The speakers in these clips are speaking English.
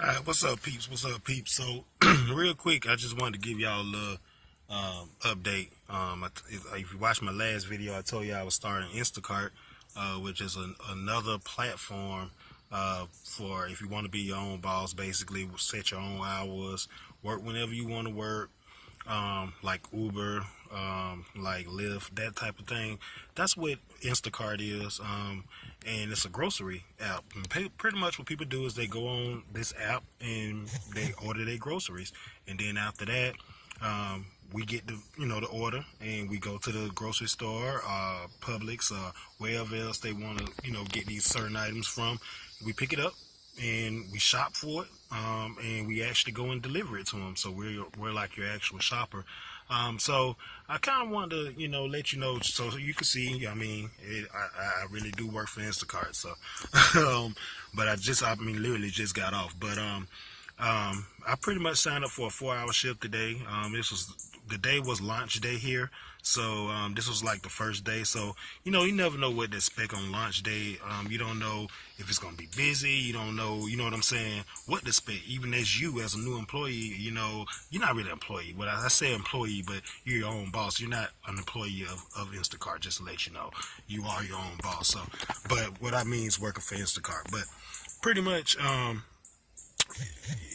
Alright, what's up, peeps? What's up, peeps? So, real quick, I just wanted to give y'all a little update. If you watched my last video, I told you I was starting Instacart, which is another platform for if you want to be your own boss. Basically, set your own hours, work whenever you want to work, like Uber, like Lyft, that type of thing. That's what Instacart is, and it's a grocery app. And pretty much what people do is they go on this app and they order their groceries, and then after that, we get the order, and we go to the grocery store, Publix, wherever else they want to get these certain items from. We pick it up and we shop for it, and we actually go and deliver it to them. So we're like your actual shopper. So I kind of wanted to let you know so you can see. I mean, I really do work for Instacart. So, but I literally just got off. But I pretty much signed up for a 4-hour shift today. The day was launch day here, so this was like the first day. So you never know what to expect on launch day. You don't know if it's gonna be busy. You don't know, what I'm saying, what to expect. Even as a new employee, you're not really an employee. But I say employee, but you're your own boss. You're not an employee of Instacart. Just to let you know, you are your own boss. So, but what I mean is working for Instacart. But pretty much,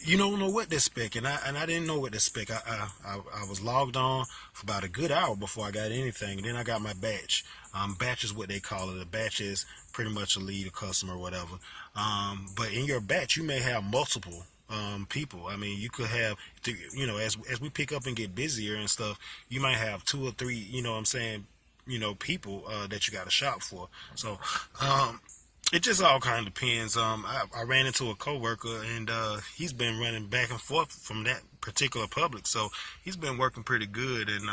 you don't know what to expect, and I didn't know what to expect. I was logged on for about a good hour before I got anything, and then I got my batch. Batch is what they call it. A batch is pretty much a lead, a customer, or whatever. But in your batch, you may have multiple people. I mean, you could have, as we pick up and get busier and stuff, you might have 2 or 3. What I'm saying, people that you got to shop for. So. It just all kind of depends. I ran into a coworker, and he's been running back and forth from that particular Publix, so he's been working pretty good. And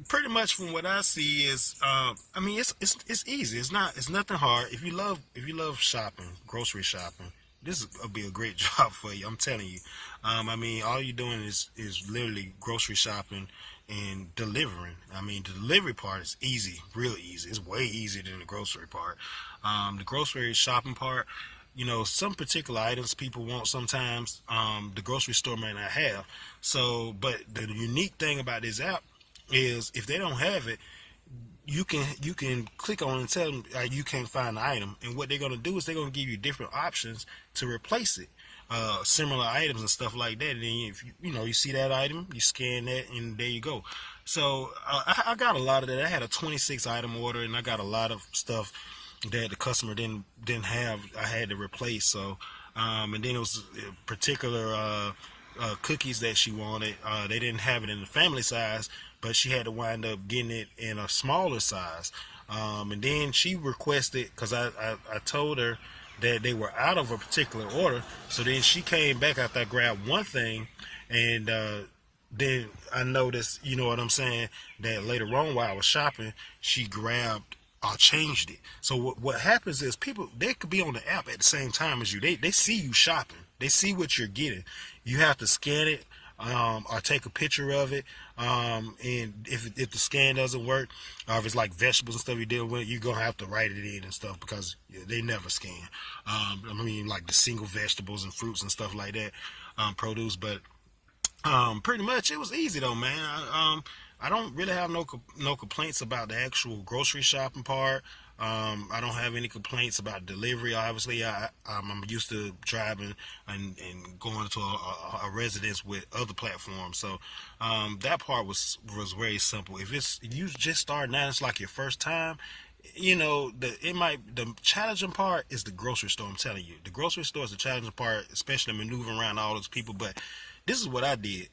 pretty much from what I see is, I mean, it's easy. It's nothing hard. If you love shopping, grocery shopping, this will be a great job for you. I'm telling you. I mean, all you're doing is literally grocery shopping and delivering. I mean, the delivery part is easy, real easy. It's way easier than the grocery part. The grocery shopping part, some particular items people want sometimes, the grocery store may not have. So, but the unique thing about this app is if they don't have it, you can click on it and tell them you can't find the item, and what they're going to do is they're going to give you different options to replace it, similar items and stuff like that. And then if you see that item, you scan that, and there you go. So I got a lot of that. I had a 26 item order, and I got a lot of stuff that the customer didn't have. I had to replace. So and then it was particular cookies that she wanted. They didn't have it in the family size, but she had to wind up getting it in a smaller size. And then she requested, because I told her that they were out of a particular order. So then she came back after I grabbed one thing, and then I noticed, what I'm saying, that later on while I was shopping, she grabbed changed it. So what happens is people, they could be on the app at the same time as you. They see you shopping. They see what you're getting. You have to scan it, or take a picture of it. And if the scan doesn't work, or if it's like vegetables and stuff you're dealing with, you're gonna have to write it in and stuff, because they never scan. I mean, like the single vegetables and fruits and stuff like that, produce. But pretty much it was easy though, man. I don't really have no complaints about the actual grocery shopping part. I don't have any complaints about delivery. Obviously, I'm used to driving and going to a residence with other platforms. So that part was very simple. If you just starting out, it's like your first time. The challenging part is the grocery store. I'm telling you, the grocery store is the challenging part, especially maneuvering around all those people. But this is what I did.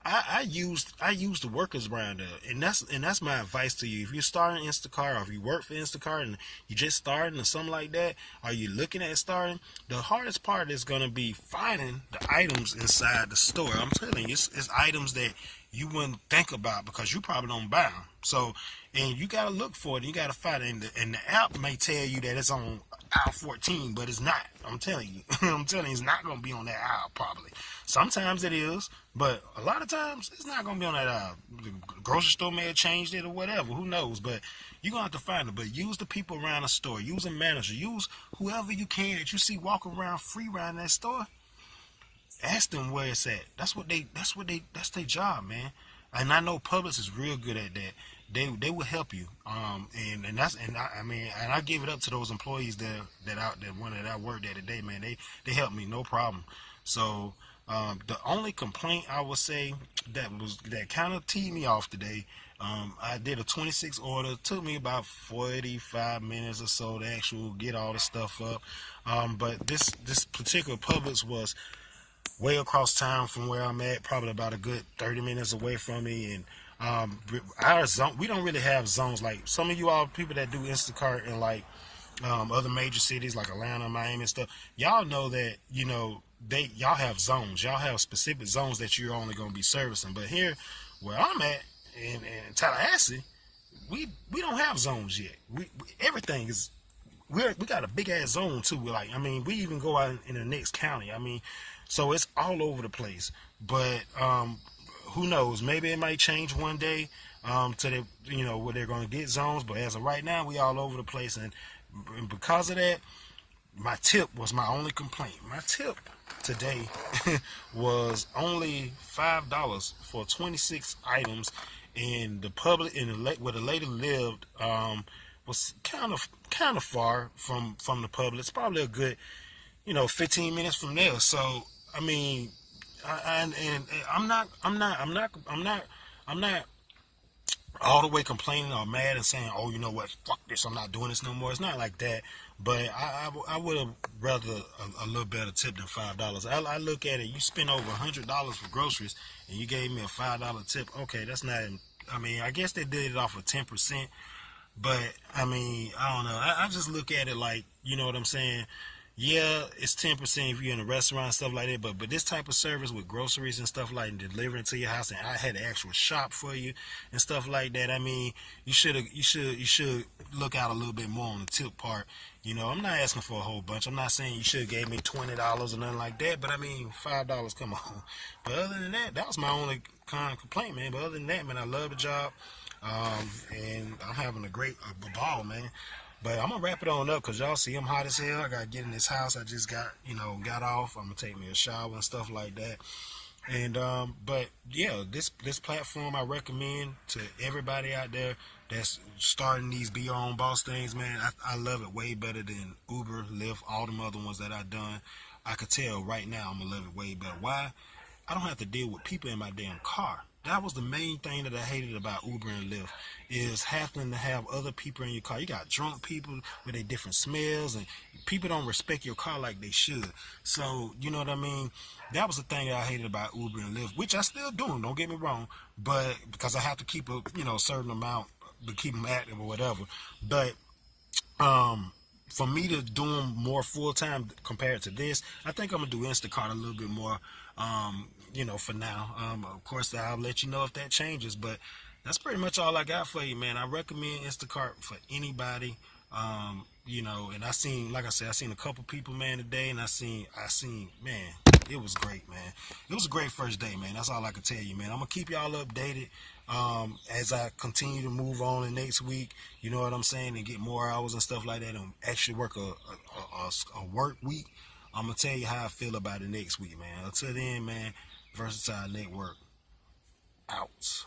I used the workers around there, and that's my advice to you. If you're starting Instacart, or if you work for Instacart and you just starting or something like that, or you're looking at starting, the hardest part is gonna be finding the items inside the store. I'm telling you, it's items that you wouldn't think about because you probably don't buy them. So, and you gotta look for it. You gotta find it. And the app may tell you that it's on aisle 14, but it's not. I'm telling you. I'm telling you, it's not gonna be on that aisle probably. Sometimes it is, but a lot of times it's not gonna be on that aisle. The grocery store may have changed it or whatever. Who knows? But you're gonna have to find it. But use the people around the store. Use a manager. Use whoever you can that you see walking around free around that store. Ask them where it's at. That's their job, man. And I know Publix is real good at that. They will help you. I give it up to those employees that worked there today, man. They helped me, no problem. So the only complaint I would say that kind of teed me off today. I did a 26 order. It took me about 45 minutes or so to actually get all the stuff up. But this particular Publix was way across town from where I'm at, probably about a good 30 minutes away from me. And our zone, we don't really have zones like some of you all people that do Instacart in like other major cities like Atlanta, Miami, and stuff. Y'all know that y'all have zones. Y'all have specific zones that you're only going to be servicing. But here, where I'm at in Tallahassee, we don't have zones yet. Everything is. We got a big ass zone too. We even go out in the next county. So it's all over the place. But who knows? Maybe it might change one day to where they're going to get zones. But as of right now, we all over the place, and because of that, my tip was my only complaint. My tip today was only $5 for 26 items, and where the lady lived was kind of far from the Publix. It's probably a good 15 minutes from there. So I'm not all the way complaining or mad and saying, oh, you know what, fuck this, I'm not doing this no more. It's not like that. But I would have rather a little better tip than $5. I look at it, you spend over $100 for groceries and you gave me a $5 tip. Okay, that's not. I guess they did it off of 10%. But I don't know. I just look at it like, you know what I'm saying? Yeah, it's 10% if you're in a restaurant and stuff like that. But this type of service with groceries and stuff like delivering to your house, and I had an actual shop for you and stuff like that. You should look out a little bit more on the tip part. I'm not asking for a whole bunch. I'm not saying you should have gave me $20 or nothing like that. But $5, come on. But other than that was my only kind of complaint, man. But other than that, man, I love the job. And I'm having a ball, man. But I'm gonna wrap it on up because y'all see I'm hot as hell. I gotta get in this house. I just got off. I'm gonna take me a shower and stuff like that. And but yeah, this platform I recommend to everybody out there that's starting these be your own boss things, man. I love it way better than Uber, Lyft, all them other ones that I've done. I could tell right now I'm gonna love it way better. Why? I don't have to deal with people in my damn car. That was the main thing that I hated about Uber and Lyft, is having to have other people in your car. You got drunk people with their different smells, and people don't respect your car like they should. So, you know what I mean? That was the thing that I hated about Uber and Lyft, which I still do, don't get me wrong, but because I have to keep a certain amount to keep them active or whatever. But for me to do them more full time compared to this, I think I'm gonna do Instacart a little bit more. For now. Of course, I'll let you know if that changes, but that's pretty much all I got for you, man. I recommend Instacart for anybody. And I seen a couple people, man, today, and I seen, man, it was great, man. It was a great first day, man. That's all I can tell you, man. I'm gonna keep y'all updated as I continue to move on in next week. You know what I'm saying, and get more hours and stuff like that, and actually work a work week. I'm gonna tell you how I feel about it next week, man. Until then, man, Versatile Network out.